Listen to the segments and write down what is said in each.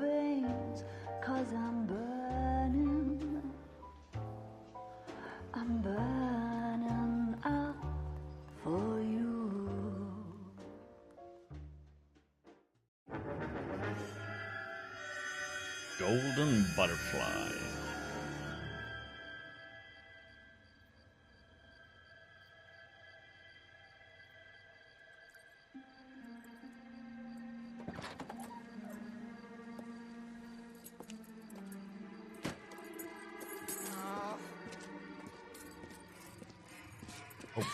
veins, 'cause I'm burning up for you. Golden butterfly. Oh.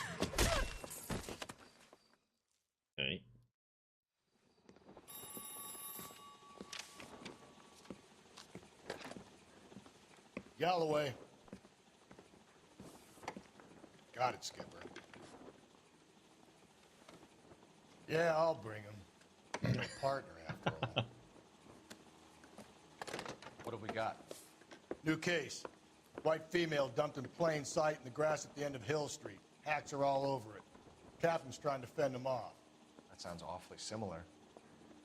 Okay. Galloway. Got it, Skipper. Yeah, I'll bring him. He's my partner, after all. What have we got? New case. White female dumped in plain sight in the grass at the end of Hill Street. Hacks are all over it. Captain's trying to fend them off. That sounds awfully similar.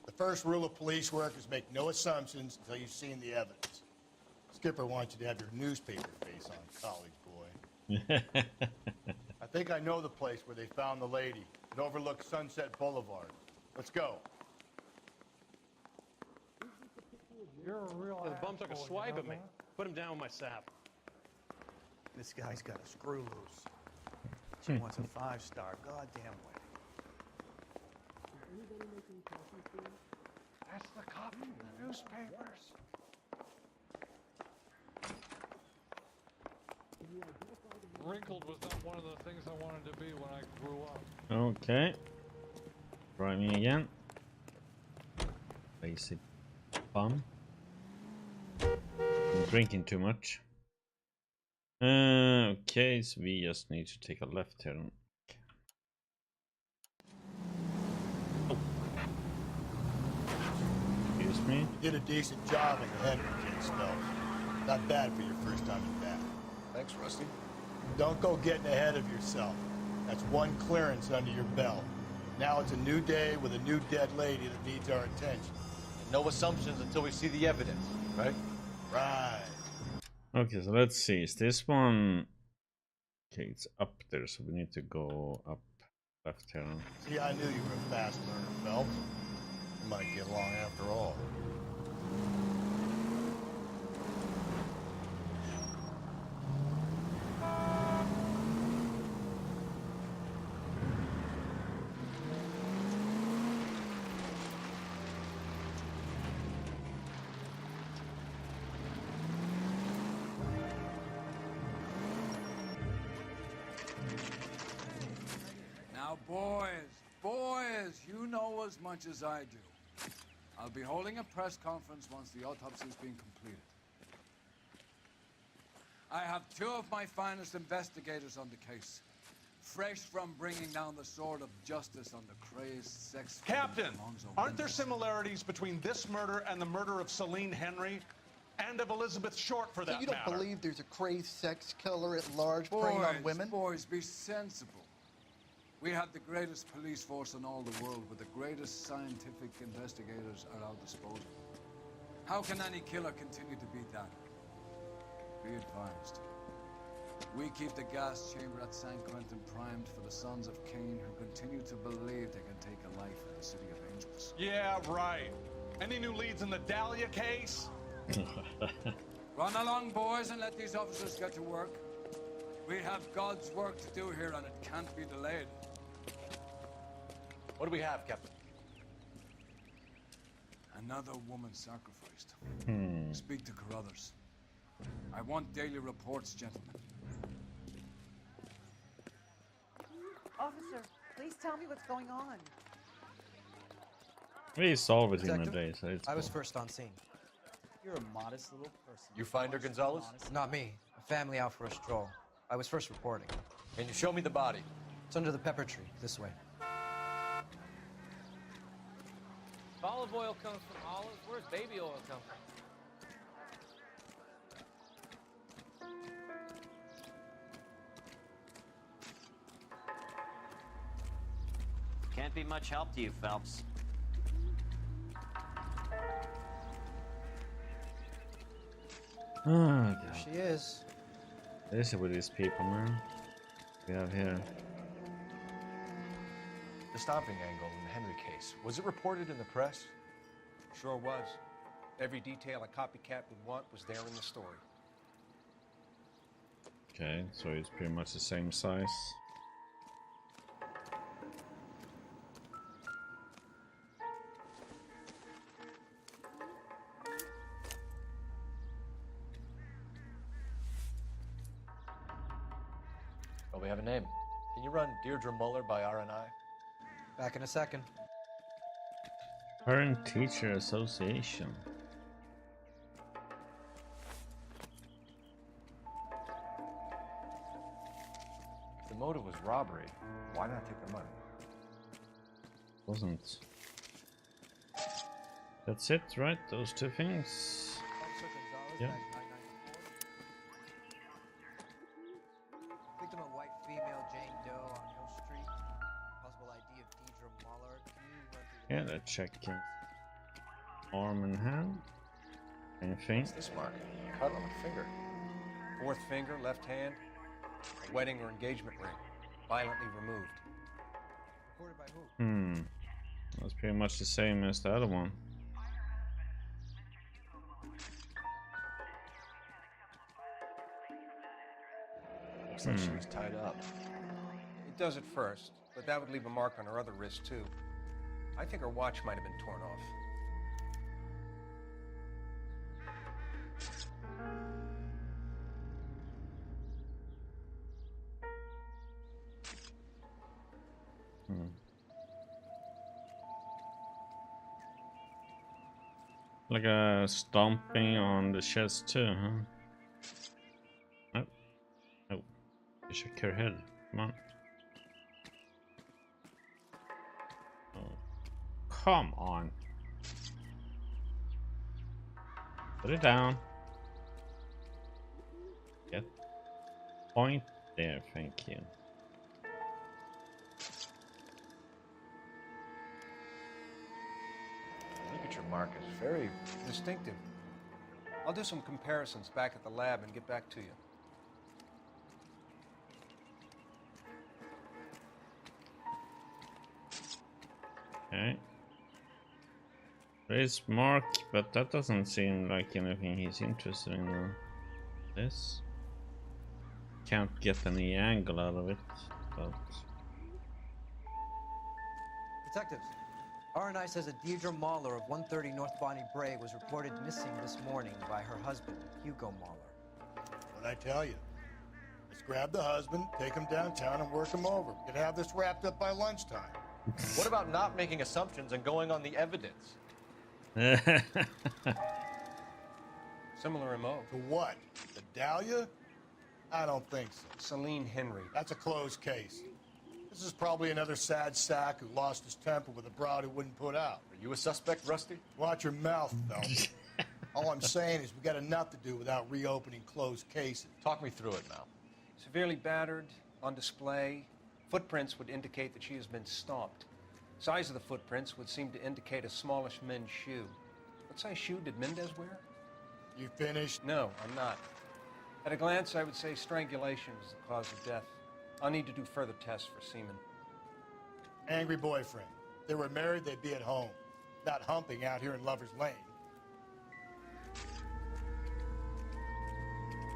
The first rule of police work is make no assumptions until you've seen the evidence. Skipper wants you to have your newspaper face on, college boy. I think I know the place where they found the lady. It overlooks Sunset Boulevard. Let's go. You're a real The bum took a asshole, swipe you at know me. Put him down with my sap. This guy's got a screw loose. She wants a 5-star goddamn wedding. That's the copy in the newspapers. Wrinkled was not one of the things I wanted to be when I grew up. Okay. Try me again. Basic bum. I'm drinking too much. Okay, so we just need to take a left turn. Oh. Excuse me. You did a decent job in the Henry case, though. Not bad for your first time in bat. Thanks, Rusty. Don't go getting ahead of yourself. That's one clearance under your belt. Now it's a new day with a new dead lady that needs our attention. No assumptions until we see the evidence, right? Right. Okay, so let's see. Is this one? Okay, it's up there, so we need to go up left turn. See, I knew you were a fast learner, Phelps. You might get along after all. Now, boys, you know as much as I do. I'll be holding a press conference once the autopsy's been completed. I have 2 of my finest investigators on the case, fresh from bringing down the sword of justice on the crazed sex... Captain, aren't there similarities between this murder and the murder of Celine Henry and of Elizabeth Short, for that So you don't matter? believe there's a crazed sex killer at large preying on women? Boys, be sensible. We have the greatest police force in all the world with the greatest scientific investigators at our disposal. How can any killer continue to beat that? Be advised. We keep the gas chamber at San Quentin primed for the sons of Cain who continue to believe they can take a life in the City of Angels. Yeah, right. Any new leads in the Dahlia case? Run along, boys, and let these officers get to work. We have God's work to do here, and it can't be delayed. What do we have, Captain? Another woman sacrificed. Speak to Carruthers. I want daily reports, gentlemen. Officer, please tell me what's going on. We solve it in a Detective, day, so it's I was cool. first on scene. You're a modest little person. You find her, Gonzalez? Not me. A family out for a stroll. I was first reporting. Can you show me the body? It's under the pepper tree, this way. If olive oil comes from olives, where's baby oil come from? Can't be much help to you, Phelps. Oh, There God. she is. This is with these people, man. We have here. The stomping angle in the Henry case, was it reported in the press? Sure was. Every detail a copycat would want was there in the story. Okay, so it's pretty much the same size. Well, we have a name. Can you run Deirdre Muller by RNI? Back in a second. Parent Teacher Association. If the motive was robbery, why not take the money? Wasn't. That's it, right? Those two things. Yeah. Victim of white female Jane Doe on Hill Street. Possible ID of Deirdre Muller. Can you run through the Yeah, they're checking. Arm and hand. Anything? What's this mark? Cut on the finger. Fourth finger, left hand. A wedding or engagement ring. Violently removed. Reported by who? That's pretty much the same as the other one. Looks like she was tied up. It does at first, but that would leave a mark on her other wrist too. I think her watch might have been torn off. Like a stomping on the chest too, huh? Oh. Oh. You shook her head. Come on. Oh. Come on. Put it down. Get point there, thank you. Signature mark is very distinctive. I'll do some comparisons back at the lab and get back to you. Okay. There is Mark, but that doesn't seem like anything he's interested in. This can't get any angle out of it. But Detectives, RNI says that Deirdre Muller of 130 North Bonnie Bray was reported missing this morning by her husband, Hugo Muller. What'd I tell you? Let's grab the husband, take him downtown, and work him over. We could have this wrapped up by lunchtime. What about not making assumptions and going on the evidence? Similar MO. To what? The Dahlia? I don't think so. Celine Henry. That's a closed case. This is probably another sad sack who lost his temper with a broad who wouldn't put out. Are you a suspect, Rusty? Watch your mouth, Phelps. All I'm saying is we got enough to do without reopening closed cases. Talk me through it, Mal. Severely battered, on display. Footprints would indicate that she has been stomped. Size of the footprints would seem to indicate a smallish men's shoe. What size shoe did Mendez wear? You finished? No, I'm not. At a glance, I would say strangulation was the cause of death. I'll need to do further tests for semen. Angry boyfriend. If they were married, they'd be at home. Not humping out here in Lover's Lane.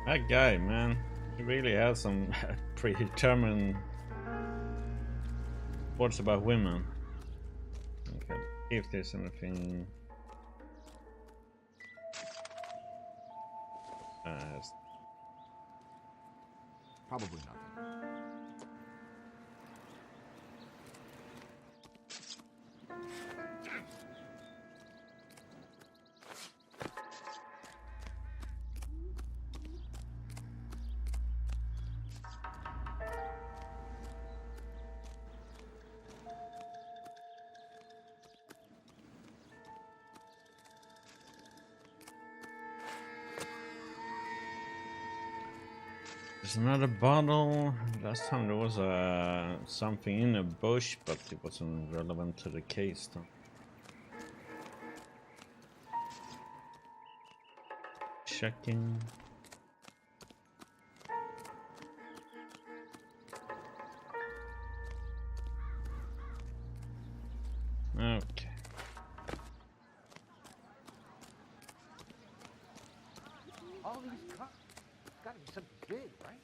that guy, man, he really has some predetermined thoughts about women. Okay, if there's anything. Probably nothing. There's another bottle. Last time there was something in a bush, but it wasn't relevant to the case though. checking. Okay. All these cars. It's gotta be something big, right?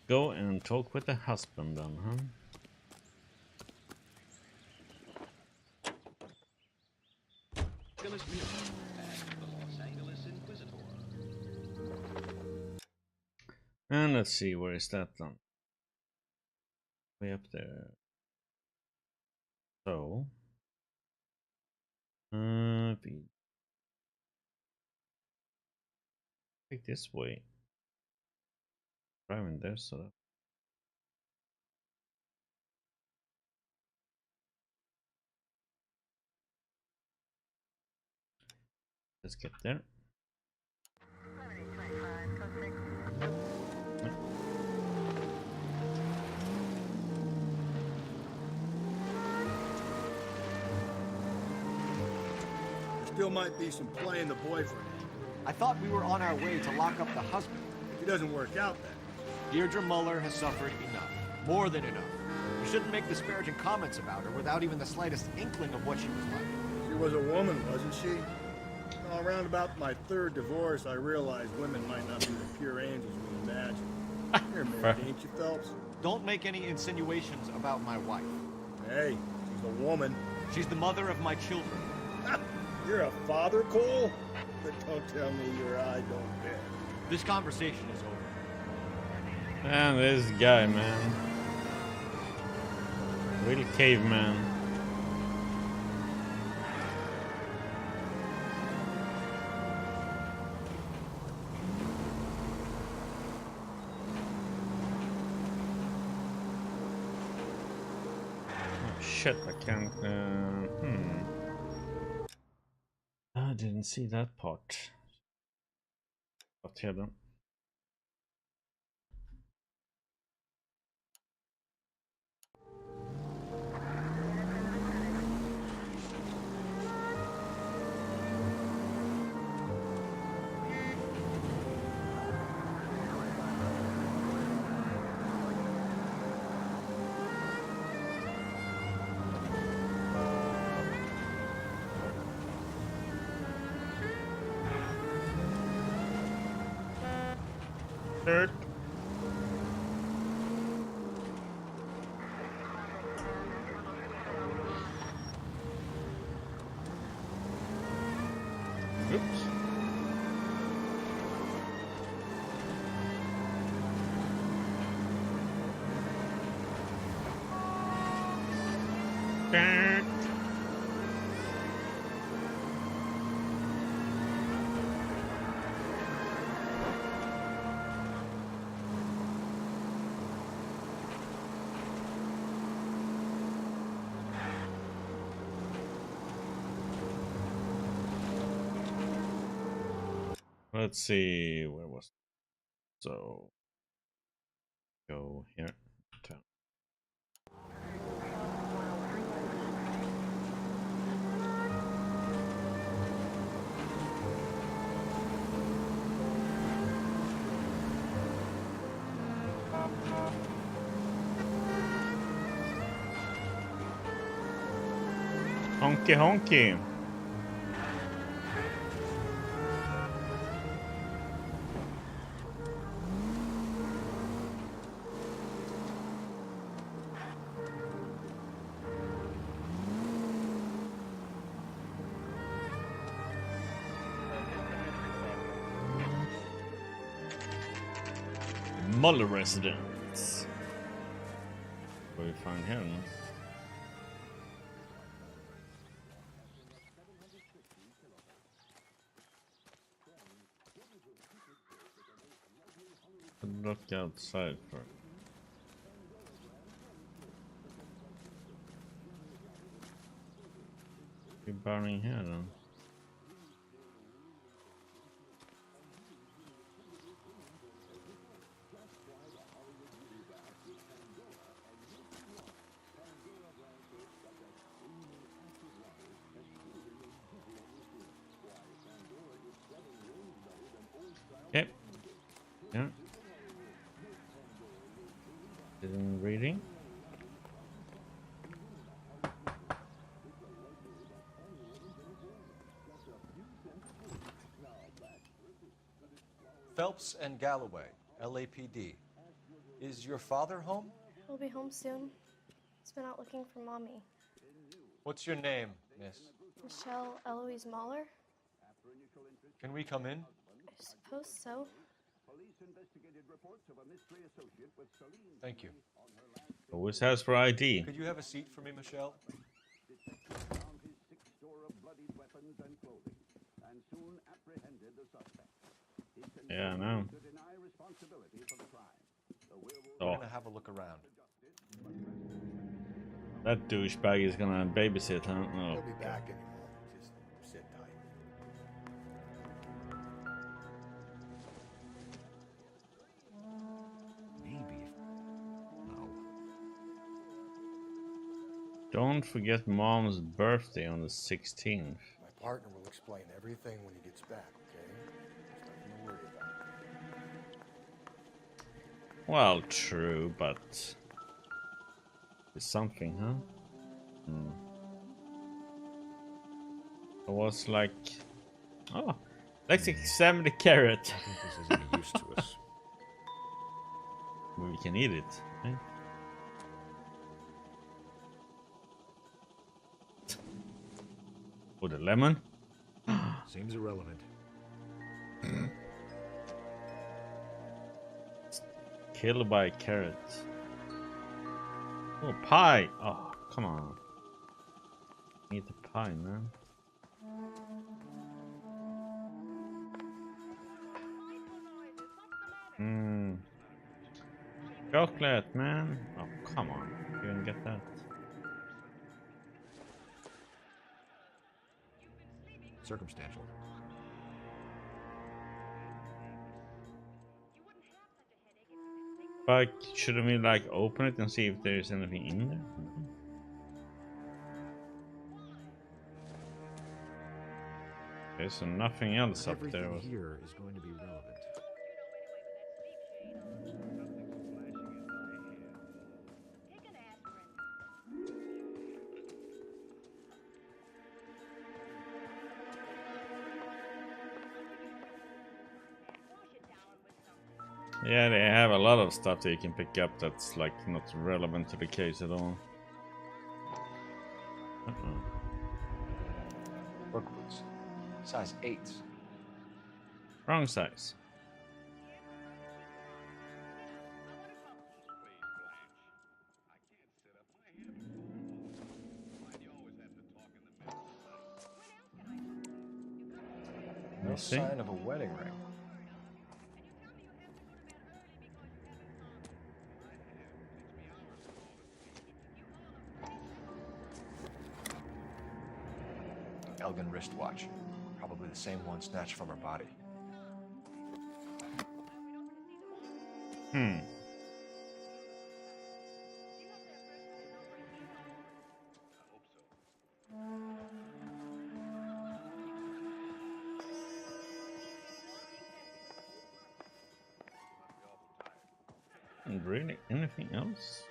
Go and talk with the husband then, huh? And let's see, where is that then? Way up there. So, take this way. Driving there, so that. Let's get there. Still might be some playing the boyfriend. I thought we were on our way to lock up the husband. If it doesn't work out then. Deirdre Muller has suffered enough. More than enough. You shouldn't make disparaging comments about her without even the slightest inkling of what she was like. She was a woman, wasn't she? Well, around about my third divorce, I realized women might not be the pure angels we imagine. You're a man, ain't you, Phelps? Don't make any insinuations about my wife. Hey, she's a woman. She's the mother of my children. You're a father, Cole? But don't tell me your eye don't bet. This conversation is over. And this guy, man. Real caveman. Oh shit, I can't. I didn't see that part. But here then. Third. Oops. Third. Let's see, where was it? So go here. Town. Honky honky. Muller residence. What do we find here? No? Look outside for. Be burning here then. Yeah. Isn't reading. Phelps and Galloway, LAPD. Is your father home? He'll be home soon. He's been out looking for Mommy. What's your name, miss? Michelle Eloise Mahler? Can we come in? I suppose so. Thank you. Always has for ID. Could you have a seat for me, Michelle? Yeah, I know. We're gonna have a look around. That douchebag is gonna babysit, huh? Oh. He'll be back anymore. Just sit tight. Maybe. No. Don't forget Mom's birthday on the 16th. My partner will explain everything when he gets back, okay? There's nothing to worry about. Well, true, but it's something, huh? It was like, oh, let's examine the carrot. I think this is any use to us. We can eat it, right? With a lemon? Seems irrelevant. Killed by a carrot. Oh, pie! Oh, come on. Eat the pie, man. Chocolate, man. Oh, come on. You didn't get that. Circumstantial. But shouldn't we like open it and see if there's anything in there? Okay, so nothing else up there. Everything here is going to be relevant. Yeah, they have a lot of stuff that you can pick up that's like not relevant to the case at all. Work boots. Size 8. Wrong size. No sign of a wedding ring. Elgin wristwatch. Probably the same one snatched from her body. And really, anything else?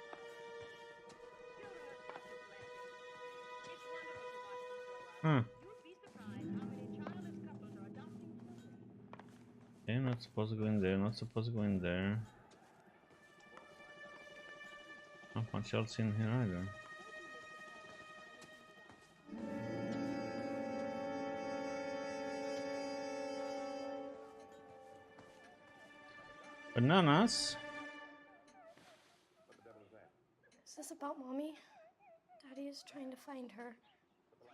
Okay, not supposed to go in there, not supposed to go in there. Not much else in here either. Bananas? Is this about Mommy? Daddy is trying to find her.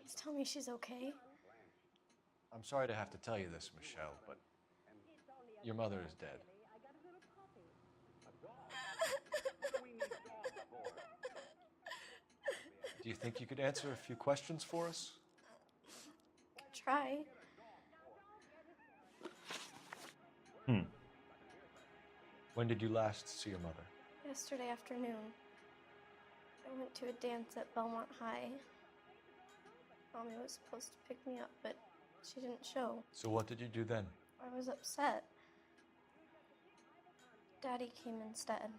Please tell me she's okay. I'm sorry to have to tell you this, Michelle, but your mother is dead. Do you think you could answer a few questions for us? Try. When did you last see your mother? Yesterday afternoon. I went to a dance at Belmont High. Mommy was supposed to pick me up, but she didn't show. So what did you do then? I was upset. Daddy came instead.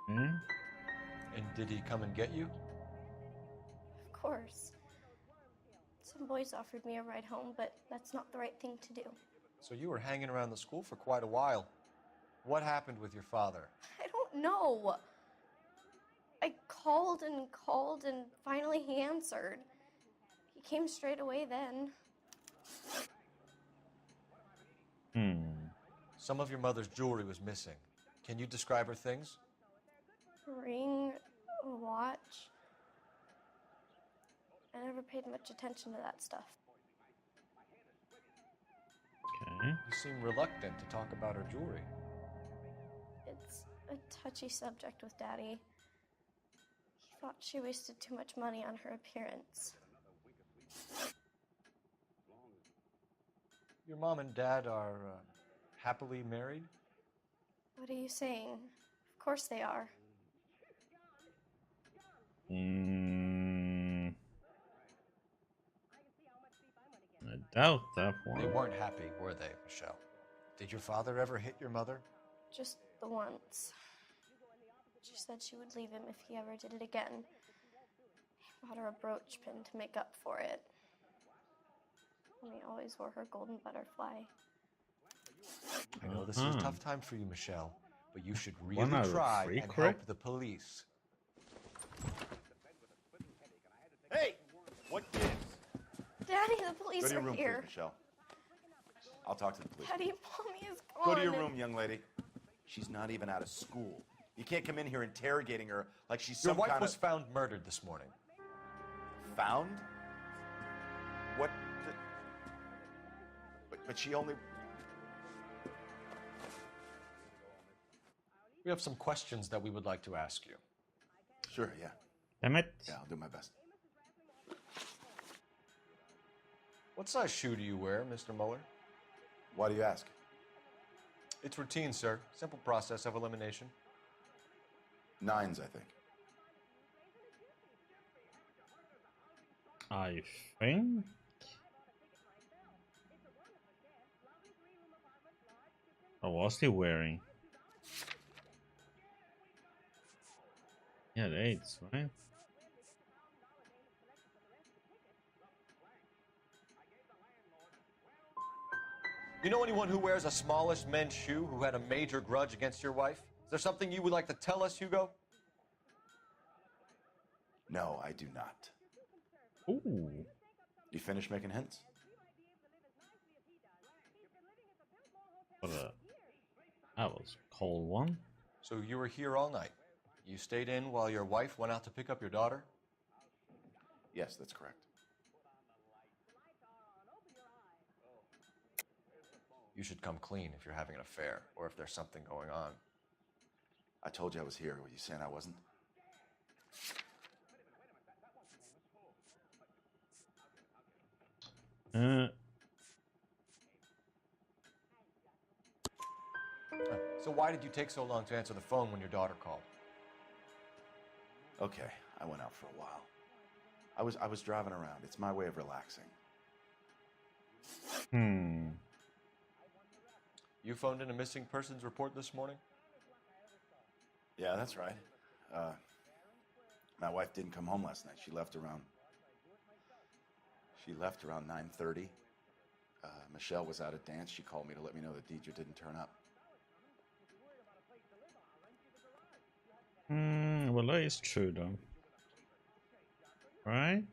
Hmm? And did he come and get you? Of course. Some boys offered me a ride home, but that's not the right thing to do. So you were hanging around the school for quite a while. What happened with your father? I don't know. I called and finally he answered. He came straight away then. Some of your mother's jewelry was missing. Can you describe her things? A ring, a watch. I never paid much attention to that stuff. Okay. You seem reluctant to talk about her jewelry. It's a touchy subject with Daddy. He thought she wasted too much money on her appearance. Your mom and dad are happily married? What are you saying? Of course they are. I doubt that one. They weren't happy, were they, Michelle? Did your father ever hit your mother? Just the once. She said she would leave him if he ever did it again. He bought her a brooch pin to make up for it. And he always wore her golden butterfly. I know this is a tough time for you, Michelle, but you should really One out of try three, and correct? help the police. Hey! What gives? Daddy, the police Go to your are room, here. please, Michelle. I'll talk to the police. Daddy, Mommy is gone. Go to your room, young lady. She's not even out of school. You can't come in here interrogating her like she's Your some wife kind was of... found murdered this morning. Found? What the... But she only... We have some questions that we would like to ask you. Sure, yeah. Damn it. Yeah, I'll do my best. What size shoe do you wear, Mr. Mueller? Why do you ask? It's routine, sir. Simple process of elimination. 9s, I think. I think. What was he wearing? Yeah, the 8s, right? You know anyone who wears a smallish men's shoe who had a major grudge against your wife? Is there something you would like to tell us, Hugo? No, I do not. Ooh. You finished making hints? That was a cold one. So you were here all night. You stayed in while your wife went out to pick up your daughter? Yes, that's correct. You should come clean if you're having an affair or if there's something going on. I told you I was here. Were you saying I wasn't? So why did you take so long to answer the phone when your daughter called? Okay, I went out for a while. I was driving around. It's my way of relaxing. You phoned in a missing persons report this morning? Yeah, that's right. My wife didn't come home last night. She left around 9:30. Michelle was at a dance. She called me to let me know that Deidre didn't turn up. Well, that is true, though. Right?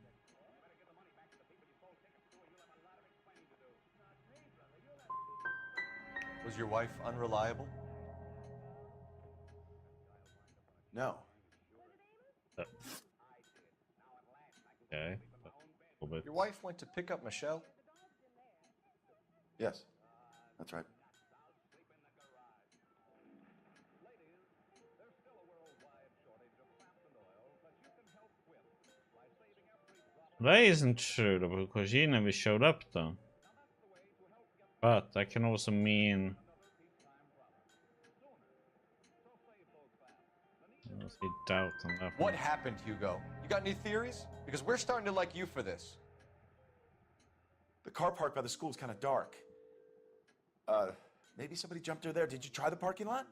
Was your wife unreliable? No. Okay. Your wife went to pick up Michelle? Yes, that's right. That isn't true, though, because she never showed up, though. But that can also mean... I see doubt on that What one. happened, Hugo? You got any theories? Because we're starting to like you for this. The car parked by the school is kind of dark. Maybe somebody jumped her there. Did you try the parking lot?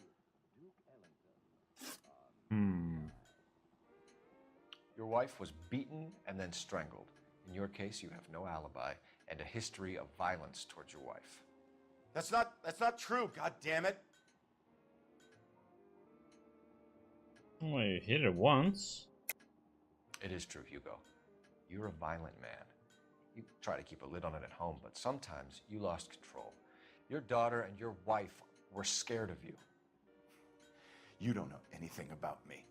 Your wife was beaten and then strangled. In your case, you have no alibi and a history of violence towards your wife. That's not true, god damn it. Well, you hit it once. It is true, Hugo. You're a violent man. You try to keep a lid on it at home, but sometimes you lost control. Your daughter and your wife were scared of you. You don't know anything about me.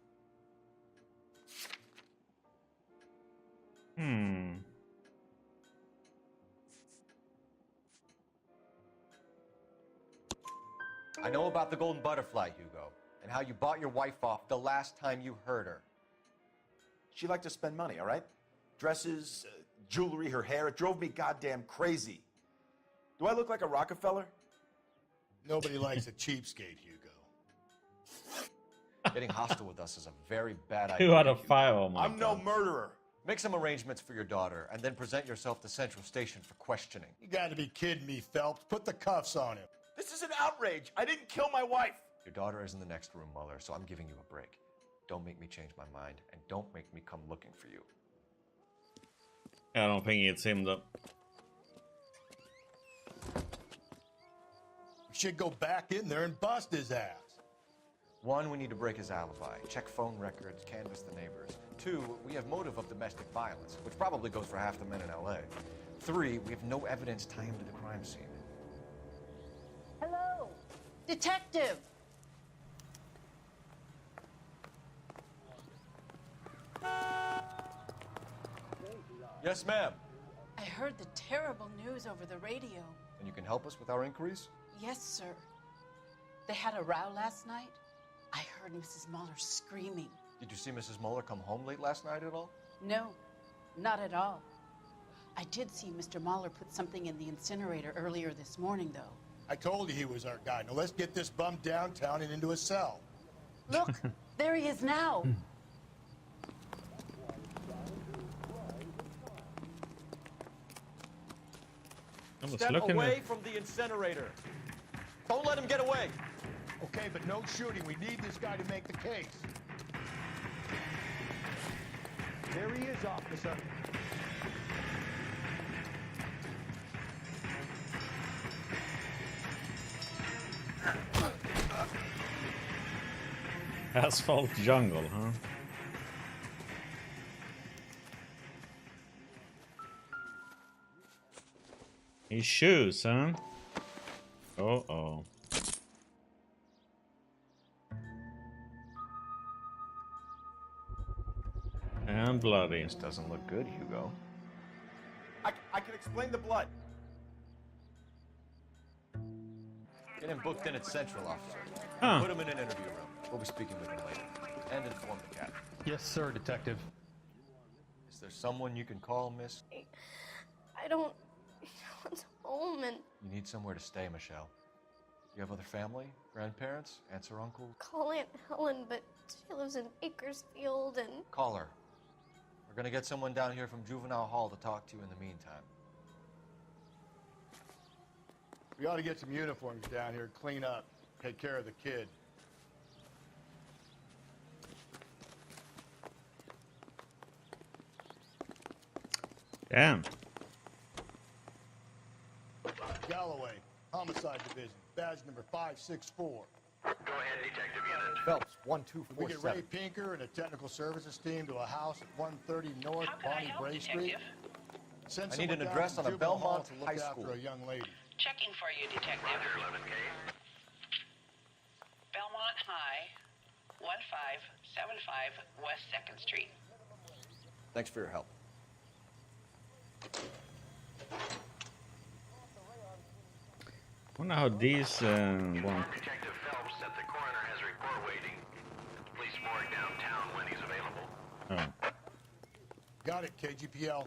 I know about the golden butterfly, Hugo, and how you bought your wife off the last time you heard her. She liked to spend money, all right? Dresses, jewelry, her hair. It drove me goddamn crazy. Do I look like a Rockefeller? Nobody likes a cheapskate, Hugo. Getting hostile with us is a very bad idea. 2 out of 5, oh my I'm no murderer. Make some arrangements for your daughter, and then present yourself to Central Station for questioning. You gotta be kidding me, Phelps. Put the cuffs on him. This is an outrage. I didn't kill my wife. Your daughter is in the next room, Mueller, so I'm giving you a break. Don't make me change my mind, and don't make me come looking for you. I don't think it's him though. We should go back in there and bust his ass. 1, we need to break his alibi, check phone records, canvass the neighbors. 2, we have motive of domestic violence, which probably goes for half the men in LA. 3, we have no evidence tying him to the crime scene. Hello, detective. Yes, ma'am. I heard the terrible news over the radio. And you can help us with our inquiries? Yes, sir. They had a row last night. I heard Mrs. Mueller screaming. Did you see Mrs. Mueller come home late last night at all? No, not at all. I did see Mr. Mueller put something in the incinerator earlier this morning, though. I told you he was our guy. Now let's get this bum downtown and into a cell. Look, there he is now. Step away from the incinerator. Don't let him get away. Okay, but no shooting. We need this guy to make the case. There he is, officer. Asphalt jungle, huh? His shoes, huh? Uh-oh. And bloody. This doesn't look good, Hugo. I can explain the blood. Get him booked in at Central, officer. Huh. Put him in an interview room. We'll be speaking with him later. And inform the captain. Yes, sir, detective. Is there someone you can call, miss? I don't want home and You need somewhere to stay, Michelle. You have other family? Grandparents? Aunts or uncles? call Aunt Helen, but she lives in Bakersfield and Call her. We're gonna get someone down here from Juvenile Hall to talk to you in the meantime. We ought to get some uniforms down here, clean up, take care of the kid. Damn. Galloway, Homicide Division, badge number 564. Go ahead, detective unit. Phelps, We get Ray 1247. Pinker and a technical services team to a house at 130 North Bonnie Bray Street. Send I need an someone down address from on a Juvenile Hall Belmont to look High after School. a young lady. Checking for you, detective. Roger, 11K. Belmont High, 1575 West 2nd Street. Thanks for your help. Wonder how these one. Detective Phelps said the coroner has a report waiting at the police morgue downtown when he's available. Oh. Got it, KGPL.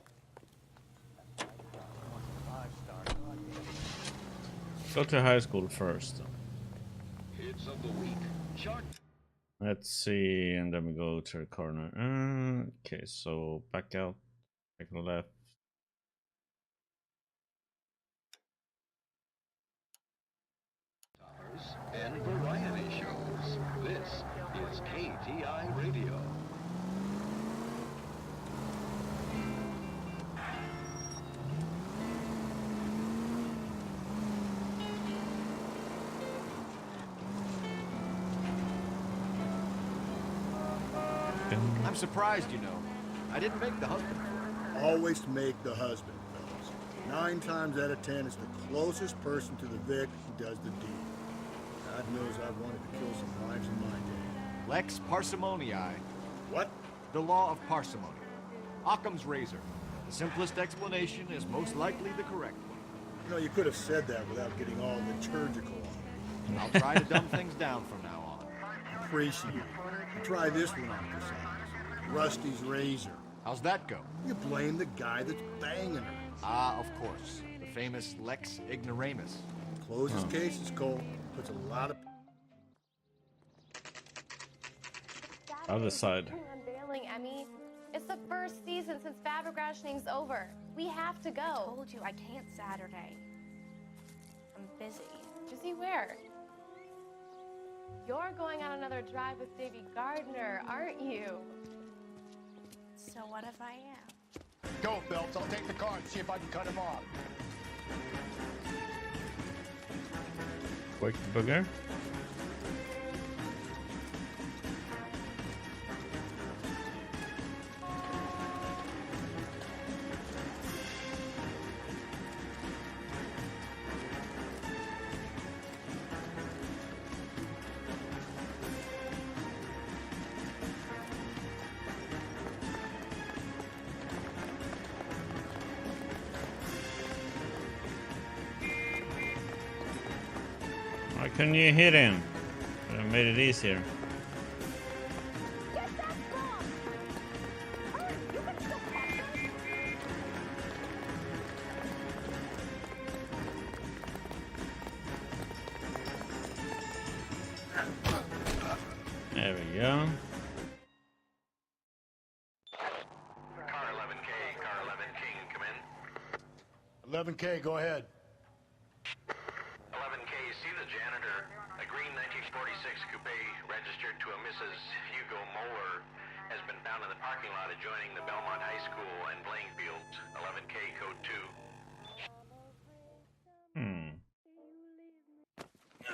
Go to high school first. Hits of the week. Short. Let's see, and then we go to the corner. Okay, so back out, back left. and variety shows. This is KTI Radio. I'm surprised, you know. I didn't make the husband. Always make the husband, fellas. 9 times out of 10, it's the closest person to the Vic who does the deed. God knows I've wanted to kill some wives in my day. Lex parsimoniae. What? The law of parsimony. Occam's razor. The simplest explanation is most likely the correct one. You know, you could have said that without getting all liturgical on me. I'll try to dumb things down from now on. Appreciate it. Try this one on for size. Rusty's razor. How's that go? You blame the guy that's banging her. Ah, of course. The famous Lex Ignoramus. Closes cases, Cole. Puts a lot of... Other side. Unveiling, Emmy. It's the first season since fabric rationing's over. We have to go. I told you I can't Saturday. I'm busy. Busy where? You're going on another drive with Davy Gardner, aren't you? So what if I am? Go, Phelps. I'll take the car and see if I can cut him off. Quick booger. Why couldn't you hit him? Would have made it easier. There we go. Car 11K, car 11 King, come in. 11K, go ahead. 11K, see the janitor. A green 1946 coupe registered to a Mrs. Hugo Moeller has been found in the parking lot adjoining the Belmont High School and playing fields. 11K, code 2.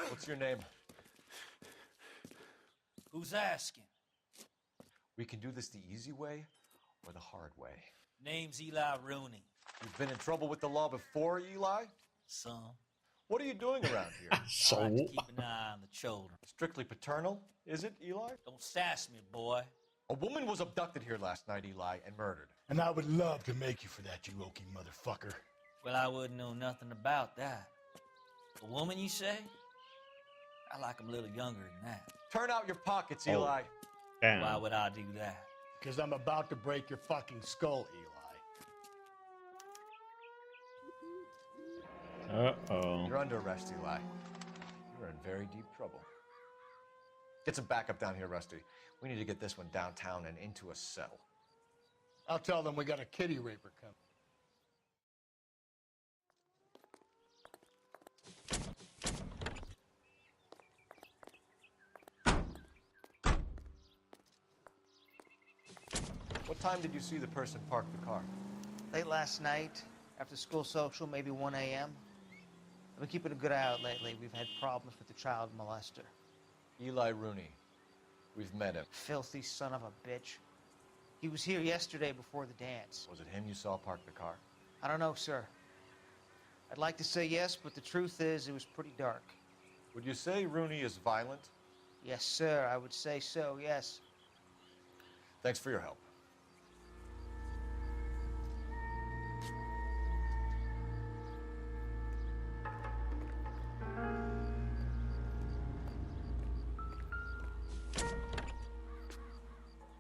What's your name? Who's asking? We can do this the easy way or the hard way. Name's Eli Rooney. You've been in trouble with the law before, Eli? Some. What are you doing around here? I like to keep an eye on the children. Strictly paternal, is it, Eli? Don't sass me, boy. A woman was abducted here last night, Eli, and murdered. And I would love to make you for that, you oaky motherfucker. Well, I wouldn't know nothing about that. A woman, you say? I like 'em a little younger than that. Turn out your pockets, Eli. Damn. Why would I do that? Because I'm about to break your fucking skull, Eli. Uh-oh. You're under arrest, Eli. You're in very deep trouble. Get some backup down here, Rusty. We need to get this one downtown and into a cell. I'll tell them we got a kitty raper coming. What time did you see the person park the car? Late last night, after school social, maybe 1 a.m. I've been keeping a good eye out lately. We've had problems with the child molester. Eli Rooney. We've met him. Filthy son of a bitch. He was here yesterday before the dance. Was it him you saw park the car? I don't know, sir. I'd like to say yes, but the truth is it was pretty dark. Would you say Rooney is violent? Yes, sir. I would say so, yes. Thanks for your help.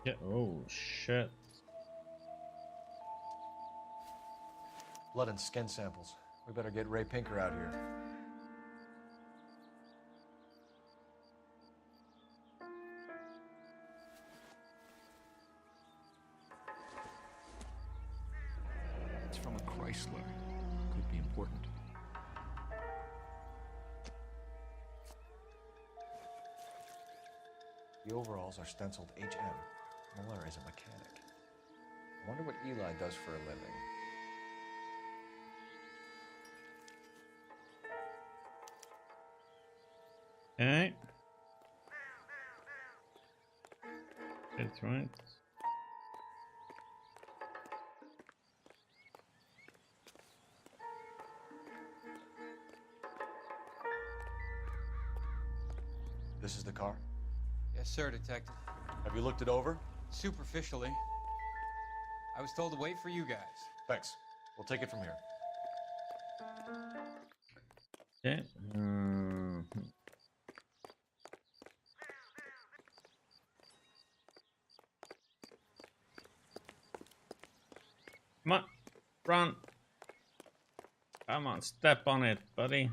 Yeah. Oh, shit. Blood and skin samples. We better get Ray Pinker out here. It's from a Chrysler. Could be important. The overalls are stenciled HM. Mueller is a mechanic. I wonder what Eli does for a living. Okay. That's right. This is the car? Yes, sir, Detective. Have you looked it over? Superficially. I was told to wait for you guys. Thanks. We'll take it from here. Okay. Come on, run. Come on, step on it, buddy.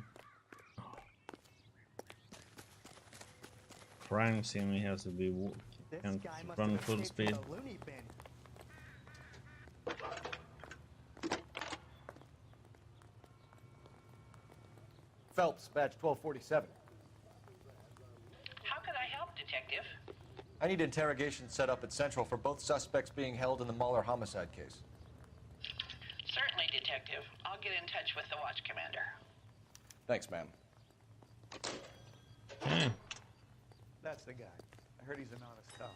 Crime scene, he has to be can't run full speed. Phelps, badge 1247. How can I help, Detective? I need interrogation set up at Central for both suspects being held in the Mueller homicide case. Certainly, Detective. I'll get in touch with the watch commander. Thanks, ma'am. That's the guy. I heard he's an honest cop.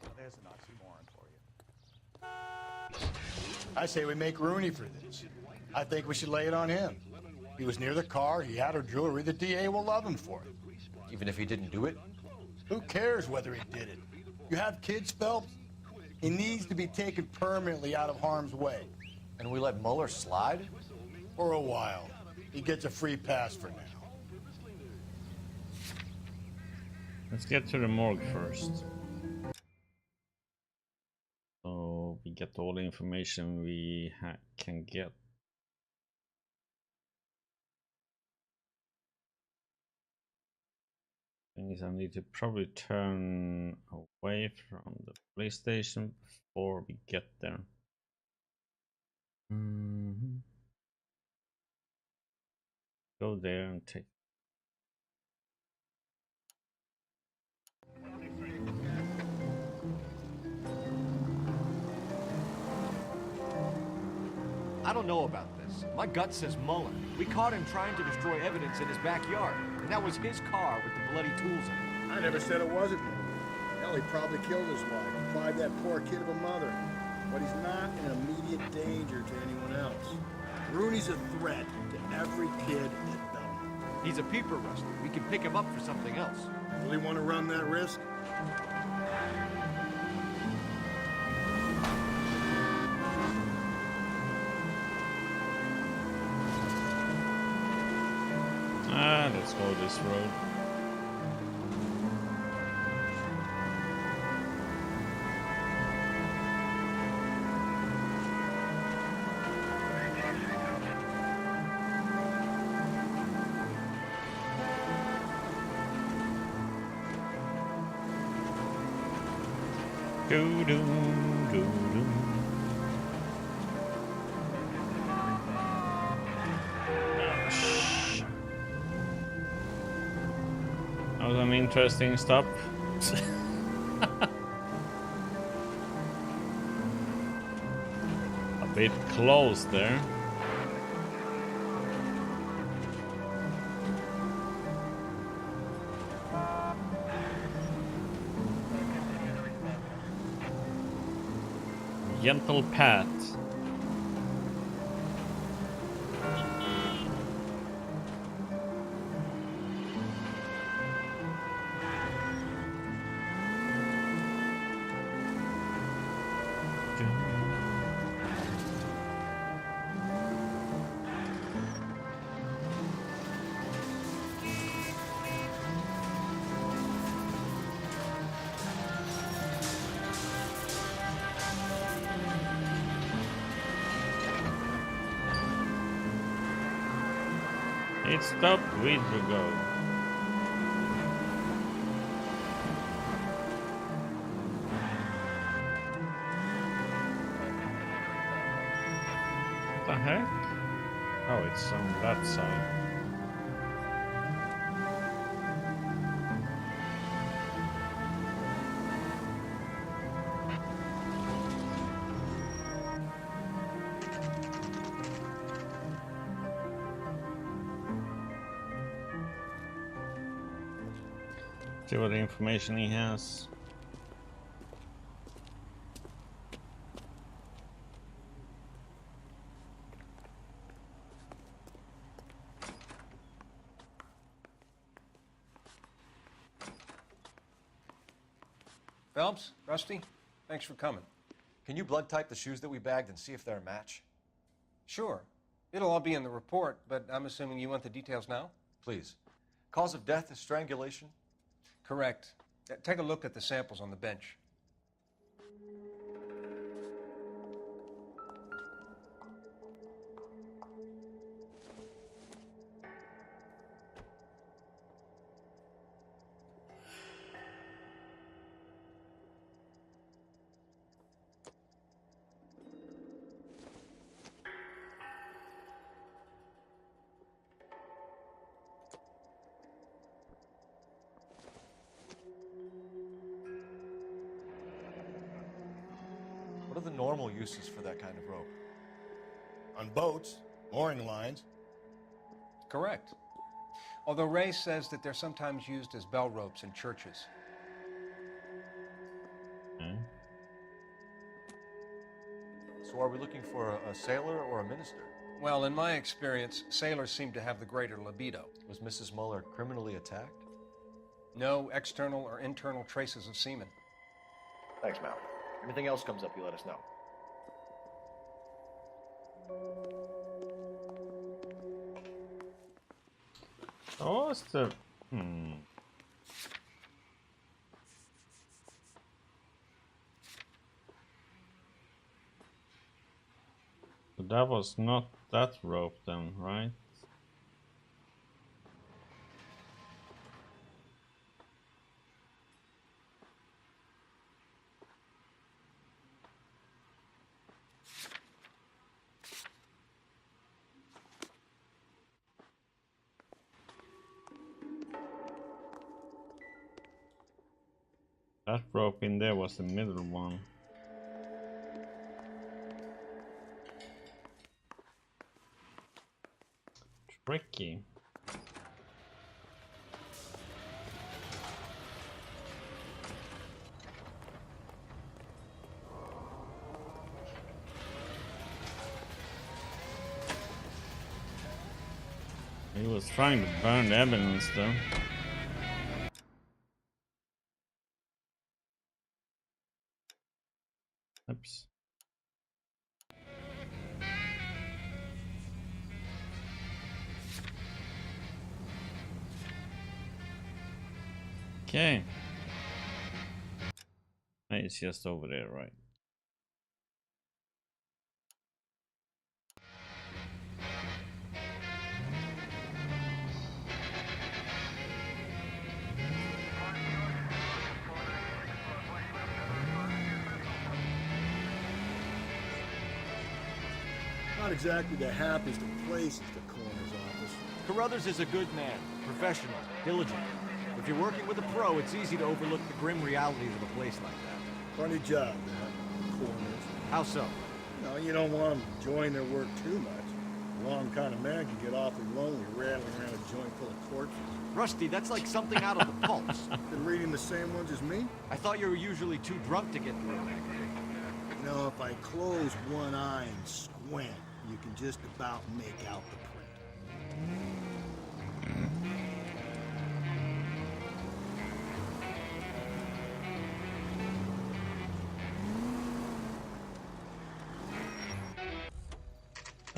Now there's an oxymoron for you. I say we make Rooney for this. I think we should lay it on him. He was near the car, he had her jewelry, the DA will love him for it. Even if he didn't do it? Who cares whether he did it? You have kids, Phelps? He needs to be taken permanently out of harm's way. And we let Mueller slide? For a while. He gets a free pass for now. Let's get to the morgue first. So we get all the information we can get. Things I need to probably turn away from the police station before we get there. Go there and take. I don't know about this. My gut says Mueller. We caught him trying to destroy evidence in his backyard, and that was his car with the bloody tools in it. I never said it wasn't. Hell, he probably killed his wife, deprived that poor kid of a mother. But he's not in immediate danger to anyone else. Rooney's a threat to every kid at Belmont. He's a peeper rustler. We can pick him up for something else. Really want to run that risk? Let's go this road. That was an interesting stop. A bit close there. Gentle path. It stopped, we will go. What the heck? Oh, it's on that side. See what information he has. Phelps, Rusty, thanks for coming. Can you blood type the shoes that we bagged and see if they're a match? Sure. It'll all be in the report, but I'm assuming you want the details now? Please. Cause of death is strangulation? Correct. Take a look at the samples on the bench. What are the normal uses for that kind of rope? On boats, mooring lines. Correct. Although Ray says that they're sometimes used as bell ropes in churches. So are we looking for a sailor or a minister? Well, in my experience, sailors seem to have the greater libido. Was Mrs. Muller criminally attacked? No external or internal traces of semen. Thanks, Mal. Anything else comes up, you let us know. Oh, what's the... But that was not that rope then, right? That rope in there was the middle one. Tricky. He was trying to burn the evidence though. Oops. Okay. It's just over there, right? Not exactly the happiest of places, the coroner's office. Carruthers is a good man, professional, diligent. If you're working with a pro, it's easy to overlook the grim realities of a place like that. Funny job, that, coroners. How so? No, you don't want them enjoying their work too much. The wrong kind of man can get awfully lonely rattling around a joint full of corpses. Rusty, that's like something out of the Pulse. Been reading the same ones as me? I thought you were usually too drunk to get through them. You know, if I close one eye and squint, you can just about make out the print.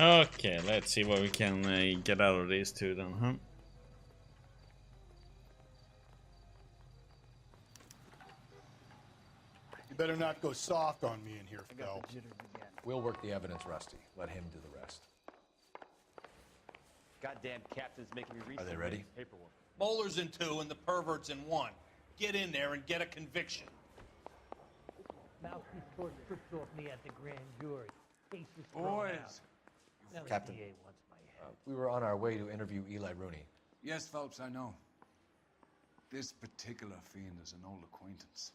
Okay, let's see what we can get out of these two then, huh? You better not go soft on me in here, Phil. We'll work the evidence, Rusty. Let him do the rest. Goddamn captain's making me read. Are they ready? Paperwork. Moeller's in 2 and the pervert's in 1. Get in there and get a conviction. Mousy scored trips off me at the grand jury. Case is thrown Boys. out. Now the Captain, DA wants my head. we were on our way to interview Eli Rooney. Yes, Phelps, I know. This particular fiend is an old acquaintance.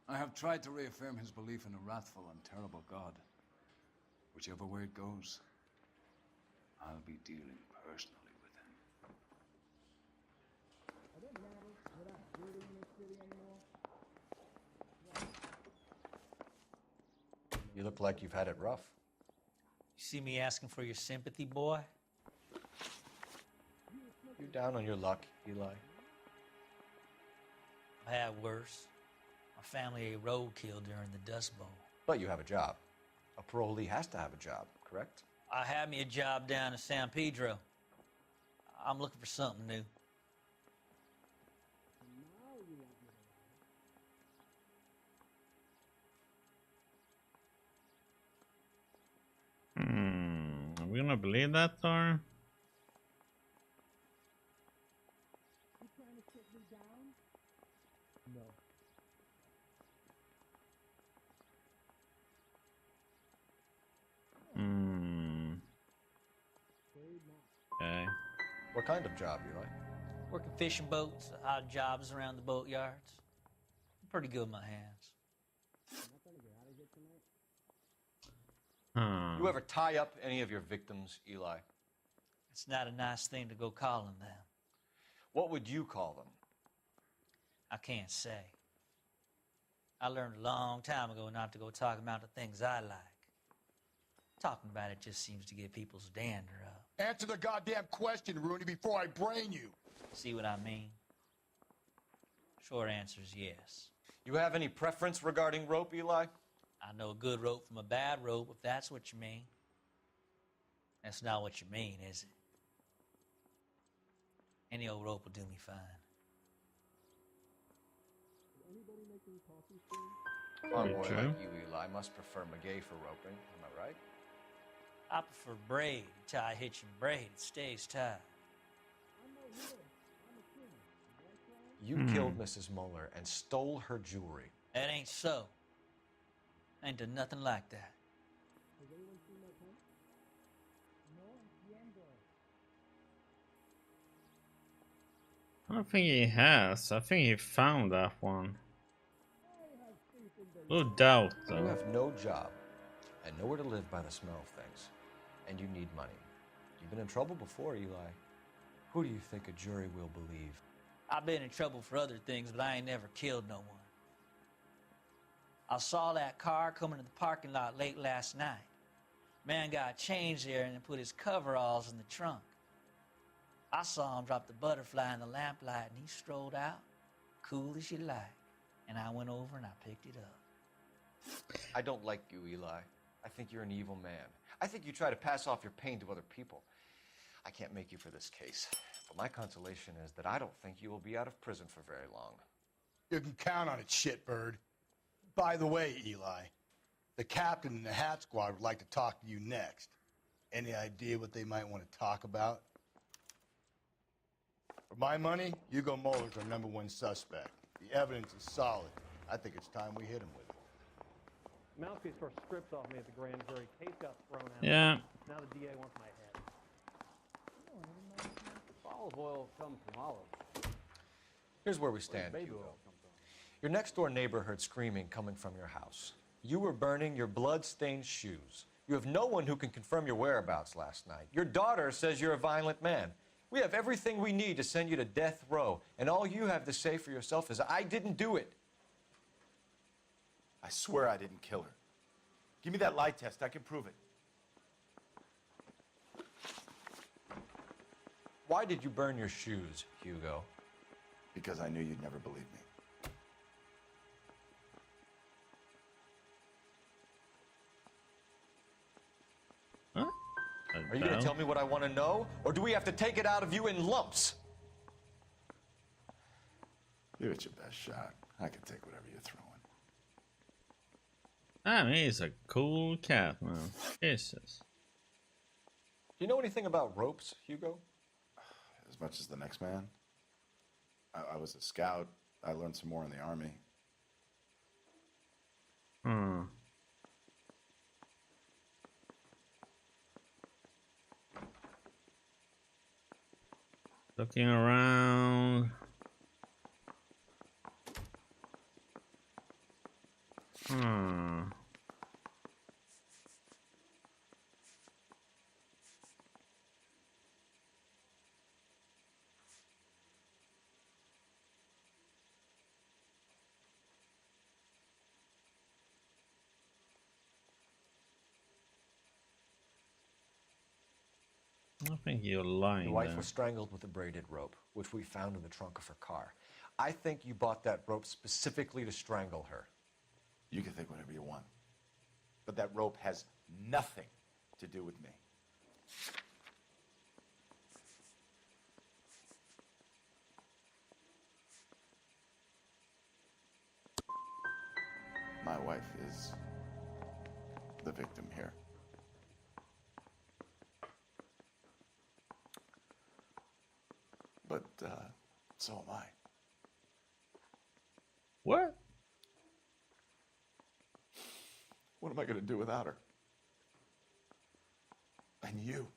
I have tried to reaffirm his belief in a wrathful and terrible God. Whichever way it goes, I'll be dealing personally with him. You look like you've had it rough. You see me asking for your sympathy, boy? You down on your luck, Eli? I had worse. My family ate roadkill during the Dust Bowl. But you have a job. A parolee has to have a job, correct? I had me a job down in San Pedro. I'm looking for something new. Are we gonna believe that, or? Okay. What kind of job, Eli? Working fishing boats, odd jobs around the boatyards. I'm pretty good with my hands. You ever tie up any of your victims, Eli? It's not a nice thing to go calling them. What would you call them? I can't say. I learned a long time ago not to go talking about the things I like. Talking about it just seems to get people's dander up. Answer the goddamn question, Rooney, before I brain you. See what I mean? Short answer is yes. You have any preference regarding rope, Eli? I know a good rope from a bad rope, if that's what you mean. That's not what you mean, is it? Any old rope will do me fine. Farm boy like you, Eli, must prefer McGay for roping. Am I right? I prefer braid. You tie a hitch and braid, it stays tied. You killed Mrs. Muller and stole her jewelry. That ain't so. I ain't done nothing like that. I don't think he has. I think he found that one. No doubt, though. You have no job and nowhere to live by the smell of things. And you need money. You've been in trouble before, Eli. Who do you think a jury will believe? I've been in trouble for other things, but I ain't never killed no one. I saw that car coming to the parking lot late last night. Man got changed there and then put his coveralls in the trunk. I saw him drop the butterfly in the lamplight and he strolled out, cool as you like. And I went over and I picked it up. I don't like you, Eli. I think you're an evil man. I think you try to pass off your pain to other people. I can't make you for this case, but my consolation is that I don't think you will be out of prison for very long. You can count on it, shitbird. By the way, Eli, the captain and the hat squad would like to talk to you next. Any idea what they might want to talk about? For my money, Hugo Muller's our #1 suspect. The evidence is solid. I think it's time we hit him with it. Mouthpiece tore strips off me at the grand jury. Case got thrown out. Yeah. Now the DA wants my head. Olive oil comes from olives. Here's where we stand, Hugo. Your next-door neighbor heard screaming coming from your house. You were burning your blood-stained shoes. You have no one who can confirm your whereabouts last night. Your daughter says you're a violent man. We have everything we need to send you to death row, and all you have to say for yourself is, I didn't do it. I swear I didn't kill her. Give me that lie test. I can prove it. Why did you burn your shoes, Hugo? Because I knew you'd never believe me. Huh? Are you going to tell me what I want to know, or do we have to take it out of you in lumps? Give it your best shot. I can take whatever you're throwing. I mean, he's a cool cat, man. Jesus. Do you know anything about ropes, Hugo? As much as the next man. I was a scout. I learned some more in the army. Looking around. I think you're lying. Your wife there. was strangled with a braided rope, which we found in the trunk of her car. I think you bought that rope specifically to strangle her. You can think whatever you want. But that rope has nothing to do with me. My wife is the victim here. But, so am I. What? What am I going to do without her? And you.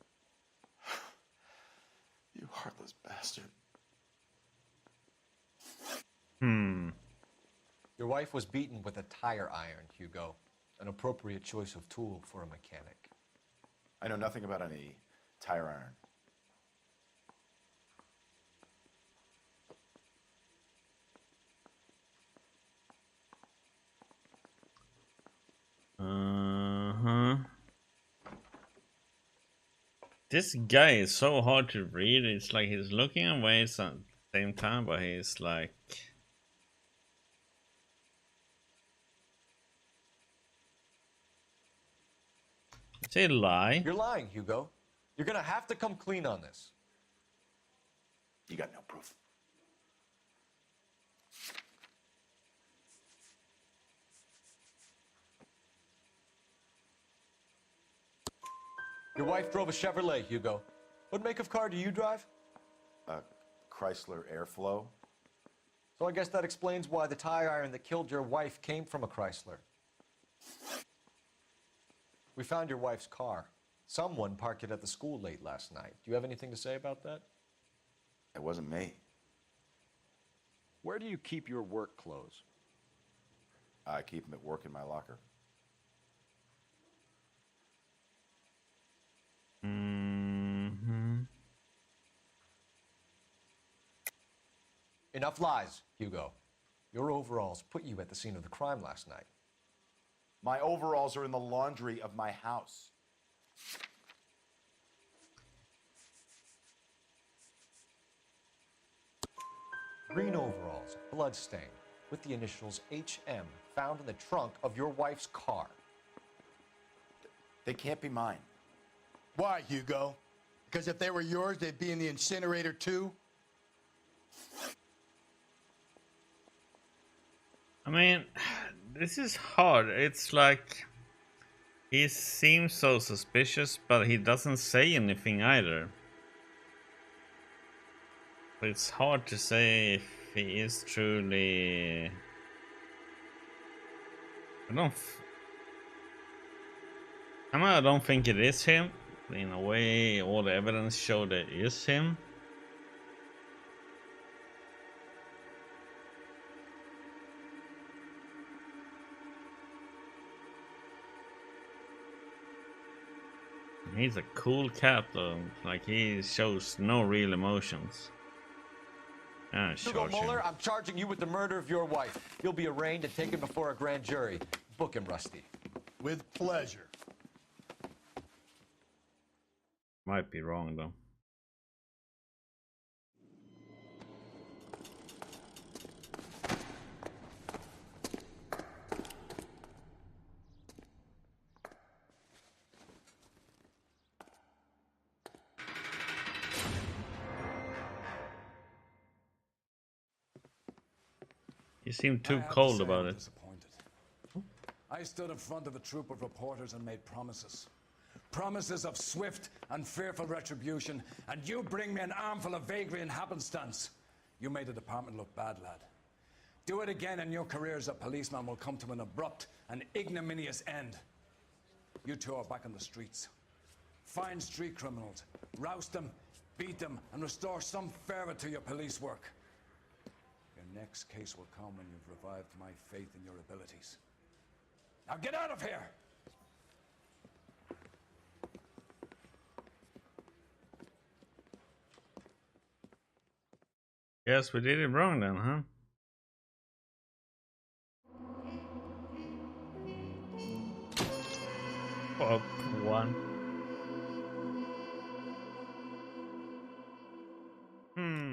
You heartless bastard. Your wife was beaten with a tire iron, Hugo. An appropriate choice of tool for a mechanic. I know nothing about any tire iron. This guy is so hard to read. It's like he's looking away at the same time, but he's like... Say lie. You're lying, Hugo. You're gonna have to come clean on this. You got no proof. Your wife drove a Chevrolet, Hugo. What make of car do you drive? A Chrysler Airflow. So I guess that explains why the tire iron that killed your wife came from a Chrysler. We found your wife's car. Someone parked it at the school late last night. Do you have anything to say about that? It wasn't me. Where do you keep your work clothes? I keep them at work in my locker. Enough lies, Hugo. Your overalls put you at the scene of the crime last night. My overalls are in the laundry of my house. Green overalls, bloodstained, with the initials HM found in the trunk of your wife's car. They can't be mine. Why, Hugo? Because if they were yours, they'd be in the incinerator too? I mean, this is hard. It's like he seems so suspicious, but he doesn't say anything either. It's hard to say if he is truly... I don't think it is him. In a way, all the evidence show that it is him. He's a cool cat though, like he shows no real emotions. Hugo Mueller, I'm charging you with the murder of your wife. You'll be arraigned and taken before a grand jury. Book him, Rusty. With pleasure. Might be wrong though. You seem too cold about it. I stood in front of a troop of reporters and made promises. Promises of swift and fearful retribution, and you bring me an armful of vagary and happenstance. You made the department look bad, lad. Do it again and your career as a policeman will come to an abrupt and ignominious end. You two are back on the streets. Find street criminals, roust them, beat them, and restore some fervor to your police work. Your next case will come when you've revived my faith in your abilities. Now get out of here! Yes, we did it wrong then, huh? Fuck one. Hmm.